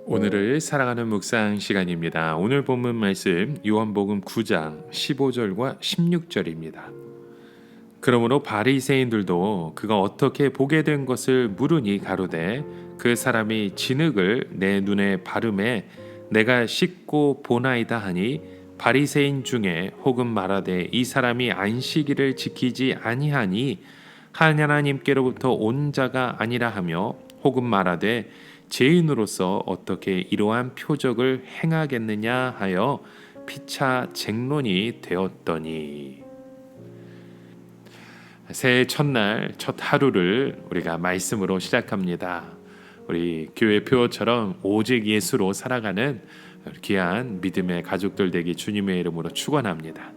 오늘을 사랑하는 묵상 시간입니다. 오늘 본문 말씀 요한복음 9장 15절과 16절입니다. 그러므로 바리새인들도 그가 어떻게 보게 된 것을 물으니 가로되 그 사람이 진흙을 내 눈에 바르매 내가 씻고 보나이다 하니 바리새인 중에 혹은 말하되 이 사람이 안식일을 지키지 아니하니 하나님께로부터 온 자가 아니라 하며 혹은 말하되 죄인으로서 어떻게 이러한 표적을 행하겠느냐 하여 피차 쟁론이 되었더니. 새해 첫날 첫 하루를 우리가 말씀으로 시작합니다. 우리 교회 표어처럼 오직 예수로 살아가는 귀한 믿음의 가족들 되기 주님의 이름으로 축원합니다.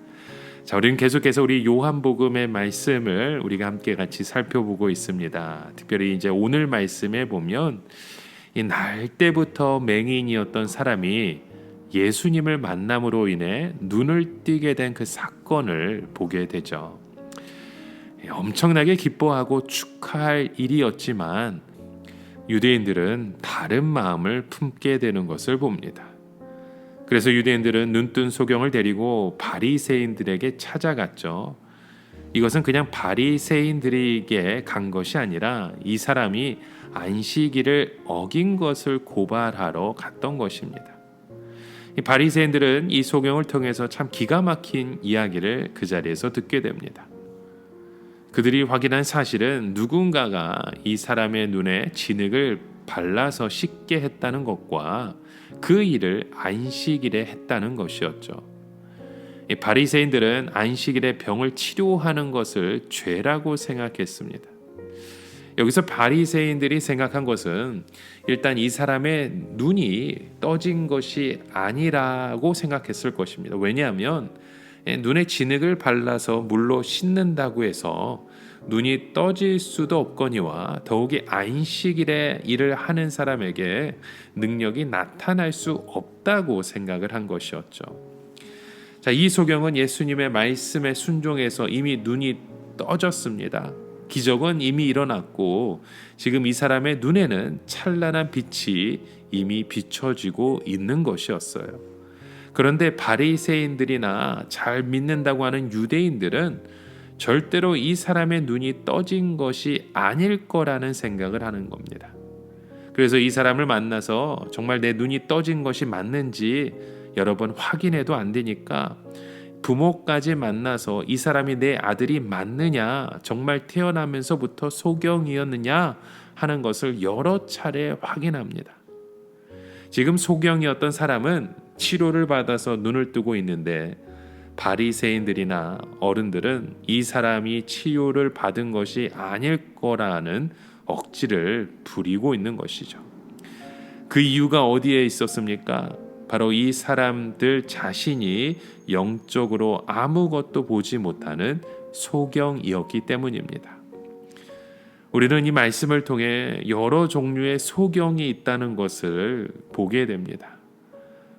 자, 우리는 계속해서 우리 요한복음의 말씀을 우리가 함께 같이 살펴보고 있습니다. 특별히 이제 오늘 말씀에 보면 이 날 때부터 맹인이었던 사람이 예수님을 만남으로 인해 눈을 띄게 된 그 사건을 보게 되죠. 엄청나게 기뻐하고 축하할 일이었지만 유대인들은 다른 마음을 품게 되는 것을 봅니다. 그래서 유대인들은 눈뜬 소경을 데리고 바리새인들에게 찾아갔죠. 이것은 그냥 바리새인들에게 간 것이 아니라 이 사람이 안식일을 어긴 것을 고발하러 갔던 것입니다. 이 바리새인들은 이 소경을 통해서 참 기가 막힌 이야기를 그 자리에서 듣게 됩니다. 그들이 확인한 사실은 누군가가 이 사람의 눈에 진흙을 발라서 씻게 했다는 것과 그 일을 안식일에 했다는 것이었죠. 이 바리새인들은 안식일에 병을 치료하는 것을 죄라고 생각했습니다. 여기서 바리새인들이 생각한 것은 일단 이 사람의 눈이 떠진 것이 아니라고 생각했을 것입니다. 왜냐하면 눈에 진흙을 발라서 물로 씻는다고 해서 눈이 떠질 수도 없거니와 더욱이 안식일에 일을 하는 사람에게 능력이 나타날 수 없다고 생각을 한 것이었죠. 자, 이 소경은 예수님의 말씀에 순종해서 이미 눈이 떠졌습니다. 기적은 이미 일어났고 지금 이 사람의 눈에는 찬란한 빛이 이미 비춰지고 있는 것이었어요. 그런데 바리새인들이나 잘 믿는다고 하는 유대인들은 절대로 이 사람의 눈이 떠진 것이 아닐 거라는 생각을 하는 겁니다. 그래서 이 사람을 만나서 정말 내 눈이 떠진 것이 맞는지 여러 번 확인해도 안 되니까 부모까지 만나서 이 사람이 내 아들이 맞느냐, 정말 태어나면서부터 소경이었느냐 하는 것을 여러 차례 확인합니다. 지금 소경이었던 사람은 치료를 받아서 눈을 뜨고 있는데 바리새인들이나 어른들은 이 사람이 치료를 받은 것이 아닐 거라는 억지를 부리고 있는 것이죠. 그 이유가 어디에 있었습니까? 바로 이 사람들 자신이 영적으로 아무것도 보지 못하는 소경이었기 때문입니다. 우리는 이 말씀을 통해 여러 종류의 소경이 있다는 것을 보게 됩니다.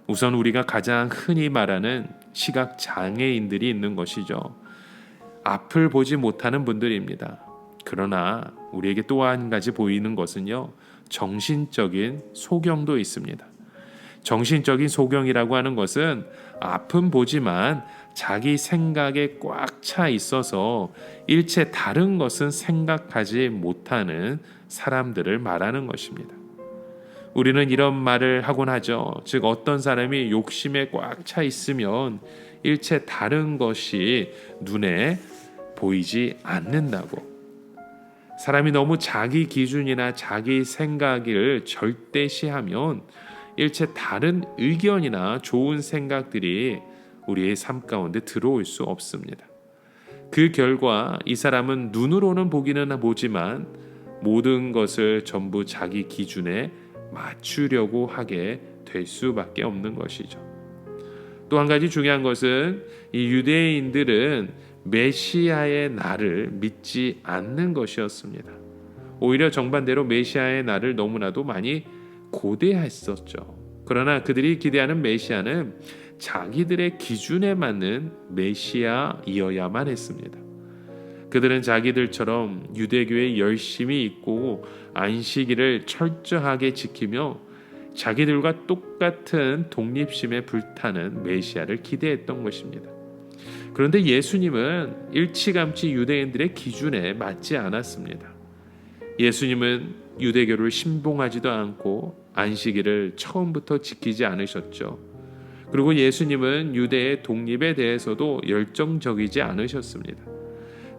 우선 우리가 가장 흔히 말하는 시각 장애인들이 있는 것이죠. 앞을 보지 못하는 분들입니다. 그러나 우리에게 또 한 가지 보이는 것은요, 정신적인 소경도 있습니다. 정신적인 소경이라고 하는 것은 앞은 보지만 자기 생각에 꽉 차 있어서 일체 다른 것은 생각하지 못하는 사람들을 말하는 것입니다. 우리는 이런 말을 하곤 하죠. 즉 어떤 사람이 욕심에 꽉 차 있으면 일체 다른 것이 눈에 보이지 않는다고. 사람이 너무 자기 기준이나 자기 생각을 절대시하면 일체 다른 의견이나 좋은 생각들이 우리의 삶 가운데 들어올 수 없습니다. 그 결과 이 사람은 눈으로는 보기는 보지만 모든 것을 전부 자기 기준에 맞추려고 하게 될 수밖에 없는 것이죠. 또 한 가지 중요한 것은 이 유대인들은 메시아의 날을 믿지 않는 것이었습니다. 오히려 정반대로 메시아의 날을 너무나도 많이 고대했었죠. 그러나 그들이 기대하는 메시아는 자기들의 기준에 맞는 메시아이어야만 했습니다. 그들은 자기들처럼 유대교에 열심히 있고 안식일을 철저하게 지키며 자기들과 똑같은 독립심에 불타는 메시아를 기대했던 것입니다. 그런데 예수님은 일찌감치 유대인들의 기준에 맞지 않았습니다. 예수님은 유대교를 신봉하지도 않고 안식일을 처음부터 지키지 않으셨죠. 그리고 예수님은 유대의 독립에 대해서도 열정적이지 않으셨습니다.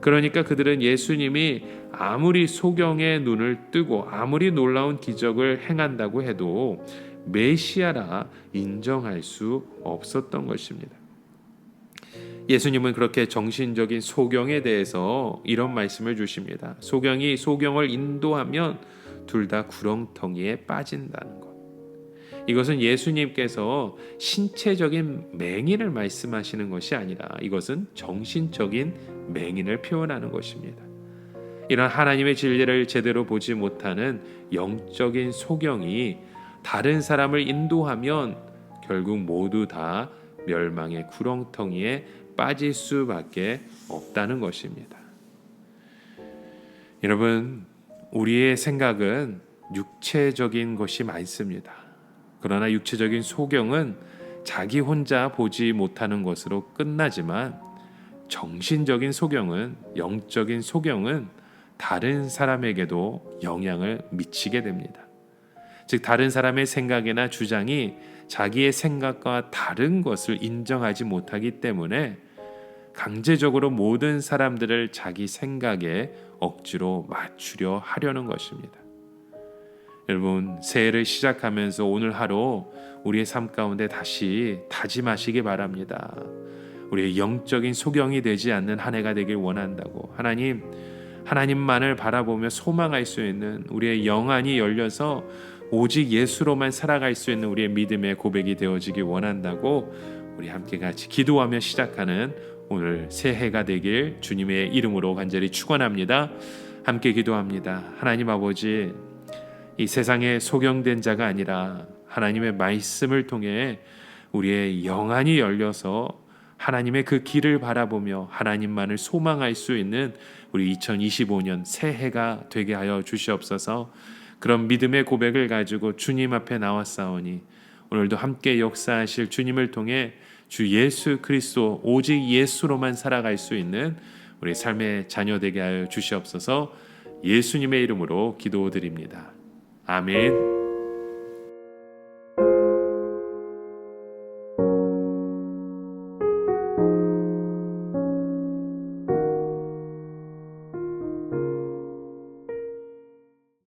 그러니까 그들은 예수님이 아무리 소경의 눈을 뜨고 아무리 놀라운 기적을 행한다고 해도 메시아라 인정할 수 없었던 것입니다. 예수님은 그렇게 정신적인 소경에 대해서 이런 말씀을 주십니다. 소경이 소경을 인도하면 둘 다 구렁텅이에 빠진다는 것. 이것은 예수님께서 신체적인 맹인을 말씀하시는 것이 아니라 이것은 정신적인 맹인을 표현하는 것입니다. 이런 하나님의 진리를 제대로 보지 못하는 영적인 소경이 다른 사람을 인도하면 결국 모두 다 멸망의 구렁텅이에 빠질 수밖에 없다는 것입니다. 여러분, 우리의 생각은 육체적인 것이 많습니다. 그러나 육체적인 소경은 자기 혼자 보지 못하는 것으로 끝나지만 정신적인 소경은, 영적인 소경은 다른 사람에게도 영향을 미치게 됩니다. 즉 다른 사람의 생각이나 주장이 자기의 생각과 다른 것을 인정하지 못하기 때문에 강제적으로 모든 사람들을 자기 생각에 억지로 맞추려 하려는 것입니다. 여러분, 새해를 시작하면서 오늘 하루 우리의 삶 가운데 다시 다짐하시기 바랍니다. 우리의 영적인 소경이 되지 않는 한 해가 되길 원한다고. 하나님만을 바라보며 소망할 수 있는 우리의 영안이 열려서 오직 예수로만 살아갈 수 있는 우리의 믿음의 고백이 되어지길 원한다고 우리 함께 같이 기도하며 시작하는 오늘 새해가 되길 주님의 이름으로 간절히 축원합니다. 함께 기도합니다. 하나님 아버지, 이 세상에 소경된 자가 아니라 하나님의 말씀을 통해 우리의 영안이 열려서 하나님의 그 길을 바라보며 하나님만을 소망할 수 있는 우리 2025년 새해가 되게 하여 주시옵소서. 그런 믿음의 고백을 가지고 주님 앞에 나왔사오니 오늘도 함께 역사하실 주님을 통해 주 예수 그리스도 오직 예수로만 살아갈 수 있는 우리 삶의 자녀 되게 하여 주시옵소서. 예수님의 이름으로 기도드립니다. 아멘.